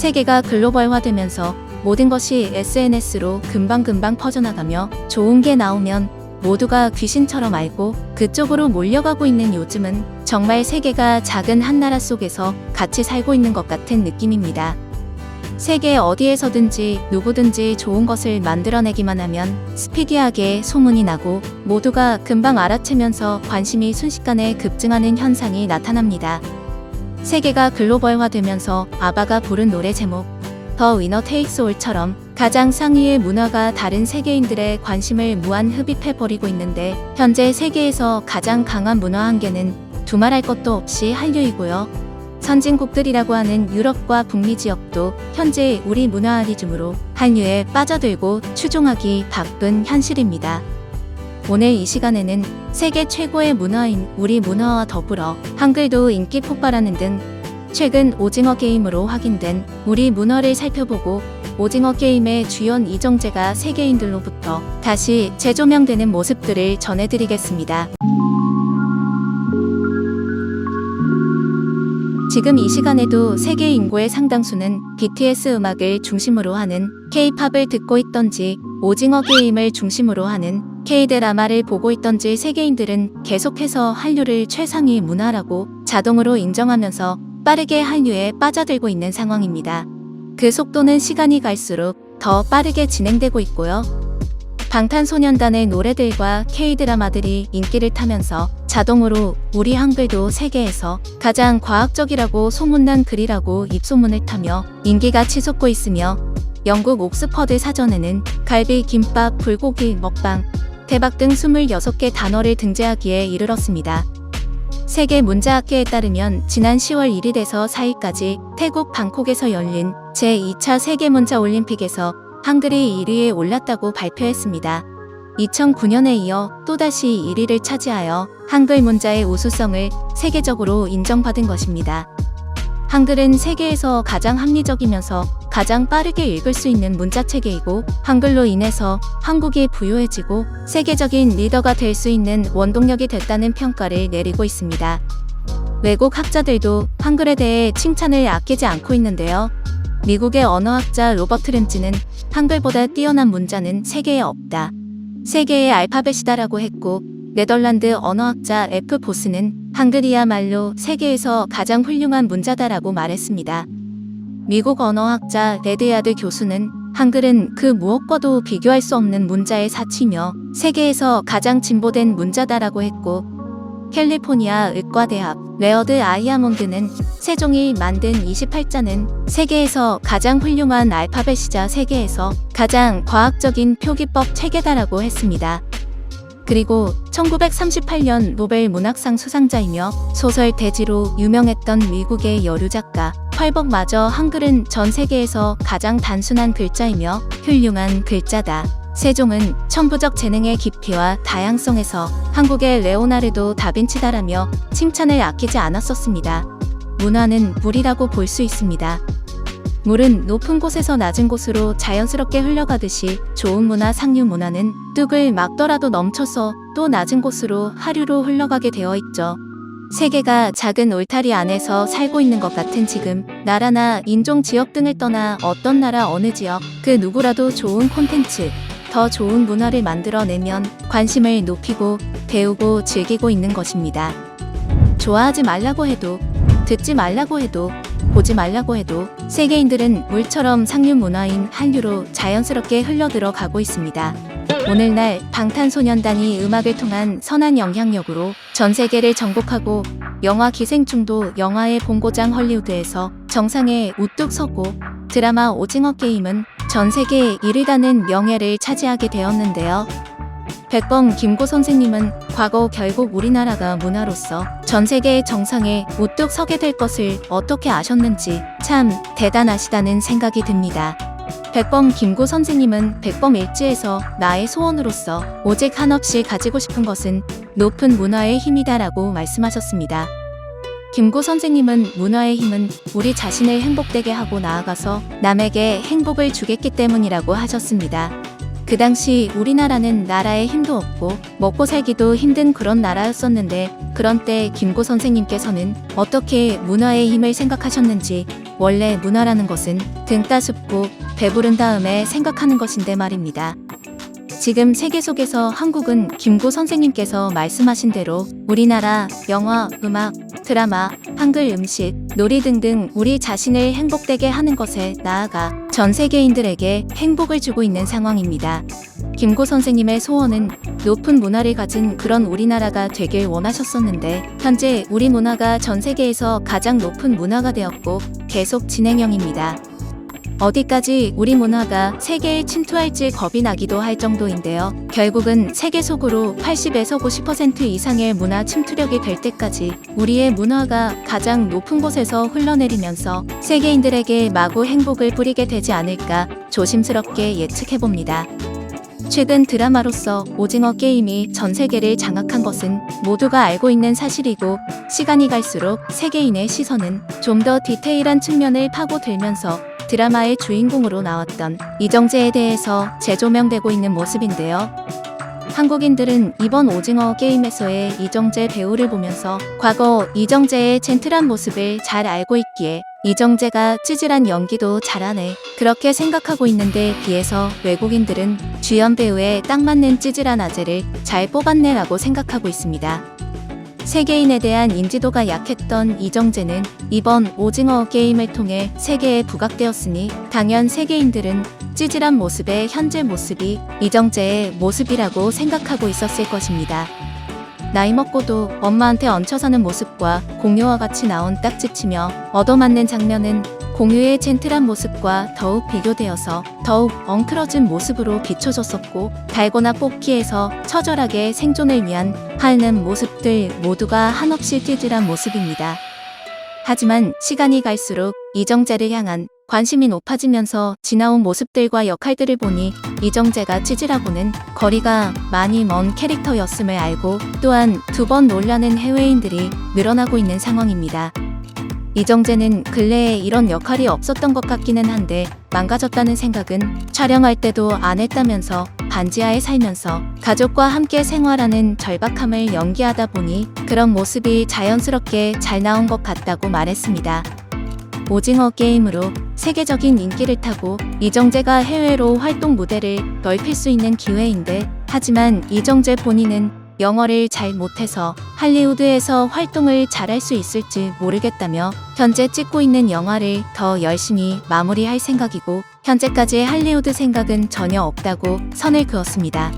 세계가 글로벌화되면서 모든 것이 SNS로 금방금방 퍼져나가며 좋은 게 나오면 모두가 귀신처럼 알고 그쪽으로 몰려가고 있는 요즘은 정말 세계가 작은 한 나라 속에서 같이 살고 있는 것 같은 느낌입니다. 세계 어디에서든지 누구든지 좋은 것을 만들어내기만 하면 스피디하게 소문이 나고 모두가 금방 알아채면서 관심이 순식간에 급증하는 현상이 나타납니다. 세계가 글로벌화되면서 아바가 부른 노래 제목 더 위너 테이크스 올처럼 가장 상위의 문화가 다른 세계인들의 관심을 무한 흡입해버리고 있는데 현재 세계에서 가장 강한 문화 한계는 두말할 것도 없이 한류이고요. 선진국들이라고 하는 유럽과 북미 지역도 현재 우리 문화리즘으로 한류에 빠져들고 추종하기 바쁜 현실입니다. 오늘 이 시간에는 세계 최고의 문화인 우리 문화와 더불어 한글도 인기 폭발하는 등 최근 오징어 게임으로 확인된 우리 문화를 살펴보고 오징어 게임의 주연 이정재가 세계인들로부터 다시 재조명되는 모습들을 전해드리겠습니다. 지금 이 시간에도 세계 인구의 상당수는 BTS 음악을 중심으로 하는 K-팝을 듣고 있던지 오징어 게임을 중심으로 하는 K-드라마를 보고 있던지 세계인들은 계속해서 한류를 최상위 문화라고 자동으로 인정하면서 빠르게 한류에 빠져들고 있는 상황입니다. 그 속도는 시간이 갈수록 더 빠르게 진행되고 있고요. 방탄소년단의 노래들과 K-드라마들이 인기를 타면서 자동으로 우리 한글도 세계에서 가장 과학적이라고 소문난 글이라고 입소문을 타며 인기가 치솟고 있으며 영국 옥스퍼드 사전에는 갈비, 김밥, 불고기, 먹방, 대박 등 26개 단어를 등재하기에 이르렀습니다. 세계 문자학회에 따르면 지난 10월 1일에서 4일까지 태국 방콕에서 열린 제2차 세계문자올림픽에서 한글이 1위에 올랐다고 발표했습니다. 2009년에 이어 또다시 1위를 차지하여 한글 문자의 우수성을 세계적으로 인정받은 것입니다. 한글은 세계에서 가장 합리적이면서 가장 빠르게 읽을 수 있는 문자체계이고 한글로 인해서 한국이 부유해지고 세계적인 리더가 될 수 있는 원동력이 됐다는 평가를 내리고 있습니다. 외국 학자들도 한글에 대해 칭찬을 아끼지 않고 있는데요. 미국의 언어학자 로버트 램지는 한글보다 뛰어난 문자는 세계에 없다. 세계의 알파벳이다라고 했고 네덜란드 언어학자 에프 보스는 한글이야말로 세계에서 가장 훌륭한 문자다라고 말했습니다. 미국 언어학자 레드야드 교수는 한글은 그 무엇과도 비교할 수 없는 문자의 사치며 세계에서 가장 진보된 문자다라고 했고 캘리포니아 의과대학 레어드 아이아몬드는 세종이 만든 28자는 세계에서 가장 훌륭한 알파벳이자 세계에서 가장 과학적인 표기법 체계다라고 했습니다. 그리고 1938년 노벨 문학상 수상자이며 소설 대지로 유명했던 미국의 여류 작가 펄벅마저 한글은 전 세계에서 가장 단순한 글자이며 훌륭한 글자다. 세종은 천부적 재능의 깊이와 다양성에서 한국의 레오나르도 다빈치다라며 칭찬을 아끼지 않았었습니다. 문화는 물이라고 볼 수 있습니다. 물은 높은 곳에서 낮은 곳으로 자연스럽게 흘러가듯이 좋은 문화, 상류 문화는 뚝을 막더라도 넘쳐서 또 낮은 곳으로 하류로 흘러가게 되어 있죠. 세계가 작은 울타리 안에서 살고 있는 것 같은 지금 나라나 인종, 지역 등을 떠나 어떤 나라 어느 지역 그 누구라도 좋은 콘텐츠, 더 좋은 문화를 만들어내면 관심을 높이고 배우고 즐기고 있는 것입니다. 좋아하지 말라고 해도 듣지 말라고 해도 보지 말라고 해도 세계인들은 물처럼 상류 문화인 한류로 자연스럽게 흘러들어가고 있습니다. 오늘날 방탄소년단이 음악을 통한 선한 영향력으로 전 세계를 정복하고 영화 기생충도 영화의 본고장 헐리우드에서 정상에 우뚝 서고 드라마 오징어 게임은 전 세계 1위라는 명예를 차지하게 되었는데요. 백범 김구 선생님은 과거 결국 우리나라가 문화로서 전 세계의 정상에 우뚝 서게 될 것을 어떻게 아셨는지 참 대단하시다는 생각이 듭니다. 백범 김구 선생님은 백범일지에서 나의 소원으로서 오직 한없이 가지고 싶은 것은 높은 문화의 힘이다라고 말씀하셨습니다. 김구 선생님은 문화의 힘은 우리 자신을 행복되게 하고 나아가서 남에게 행복을 주겠기 때문이라고 하셨습니다. 그 당시 우리나라는 나라에 힘도 없고 먹고 살기도 힘든 그런 나라였었는데 그런 때 김구 선생님께서는 어떻게 문화의 힘을 생각하셨는지 원래 문화라는 것은 등 따숩고 배부른 다음에 생각하는 것인데 말입니다. 지금 세계 속에서 한국은 김구 선생님께서 말씀하신 대로 우리나라 영화, 음악, 드라마, 한글 음식, 놀이 등등 우리 자신을 행복되게 하는 것에 나아가 전 세계인들에게 행복을 주고 있는 상황입니다. 김구 선생님의 소원은 높은 문화를 가진 그런 우리나라가 되길 원하셨었는데 현재 우리 문화가 전 세계에서 가장 높은 문화가 되었고 계속 진행형입니다. 어디까지 우리 문화가 세계에 침투할지 겁이 나기도 할 정도인데요. 결국은 세계 속으로 80에서 90% 이상의 문화 침투력이 될 때까지 우리의 문화가 가장 높은 곳에서 흘러내리면서 세계인들에게 마구 행복을 뿌리게 되지 않을까 조심스럽게 예측해봅니다. 최근 드라마로서 오징어 게임이 전 세계를 장악한 것은 모두가 알고 있는 사실이고 시간이 갈수록 세계인의 시선은 좀 더 디테일한 측면을 파고들면서 드라마의 주인공으로 나왔던 이정재에 대해서 재조명되고 있는 모습인데요. 한국인들은 이번 오징어 게임에서의 이정재 배우를 보면서 과거 이정재의 젠틀한 모습을 잘 알고 있기에 이정재가 찌질한 연기도 잘하네 그렇게 생각하고 있는데 비해서 외국인들은 주연 배우에 딱 맞는 찌질한 아재를 잘 뽑았네 라고 생각하고 있습니다. 세계인에 대한 인지도가 약했던 이정재는 이번 오징어 게임을 통해 세계에 부각되었으니 당연 세계인들은 찌질한 모습의 현재 모습이 이정재의 모습이라고 생각하고 있었을 것입니다. 나이 먹고도 엄마한테 얹혀 사는 모습과 공유와 같이 나온 딱지치며 얻어맞는 장면은 공유의 젠틀한 모습과 더욱 비교되어서 더욱 엉클어진 모습으로 비춰졌었고 달고나 뽑기에서 처절하게 생존을 위한 하는 모습들 모두가 한없이 찌질한 모습입니다. 하지만 시간이 갈수록 이정재를 향한 관심이 높아지면서 지나온 모습들과 역할들을 보니 이정재가 찌질하고는 거리가 많이 먼 캐릭터였음을 알고 또한 두 번 놀라는 해외인들이 늘어나고 있는 상황입니다. 이정재는 근래에 이런 역할이 없었던 것 같기는 한데 망가졌다는 생각은 촬영할 때도 안 했다면서 반지하에 살면서 가족과 함께 생활하는 절박함을 연기하다 보니 그런 모습이 자연스럽게 잘 나온 것 같다고 말했습니다. 오징어 게임으로 세계적인 인기를 타고 이정재가 해외로 활동 무대를 넓힐 수 있는 기회인데 하지만 이정재 본인은 영어를 잘 못해서 할리우드에서 활동을 잘할 수 있을지 모르겠다며 현재 찍고 있는 영화를 더 열심히 마무리할 생각이고 현재까지의 할리우드 생각은 전혀 없다고 선을 그었습니다.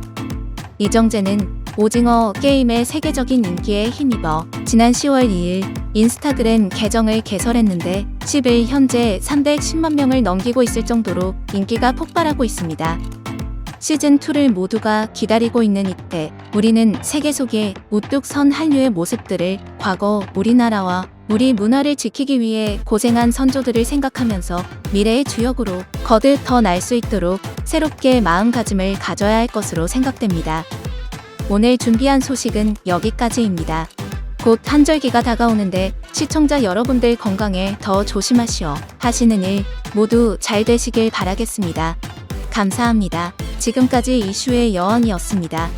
이정재는 오징어 게임의 세계적인 인기에 힘입어 지난 10월 2일 인스타그램 계정을 개설했는데 10일 현재 310만 명을 넘기고 있을 정도로 인기가 폭발하고 있습니다. 시즌2를 모두가 기다리고 있는 이때 우리는 세계 속에 우뚝 선 한류의 모습들을 과거 우리나라와 우리 문화를 지키기 위해 고생한 선조들을 생각하면서 미래의 주역으로 거듭 더 날 수 있도록 새롭게 마음가짐을 가져야 할 것으로 생각됩니다. 오늘 준비한 소식은 여기까지입니다. 곧 한절기가 다가오는데 시청자 여러분들 건강에 더 조심하시어 하시는 일 모두 잘 되시길 바라겠습니다. 감사합니다. 지금까지 이슈의 여왕이었습니다.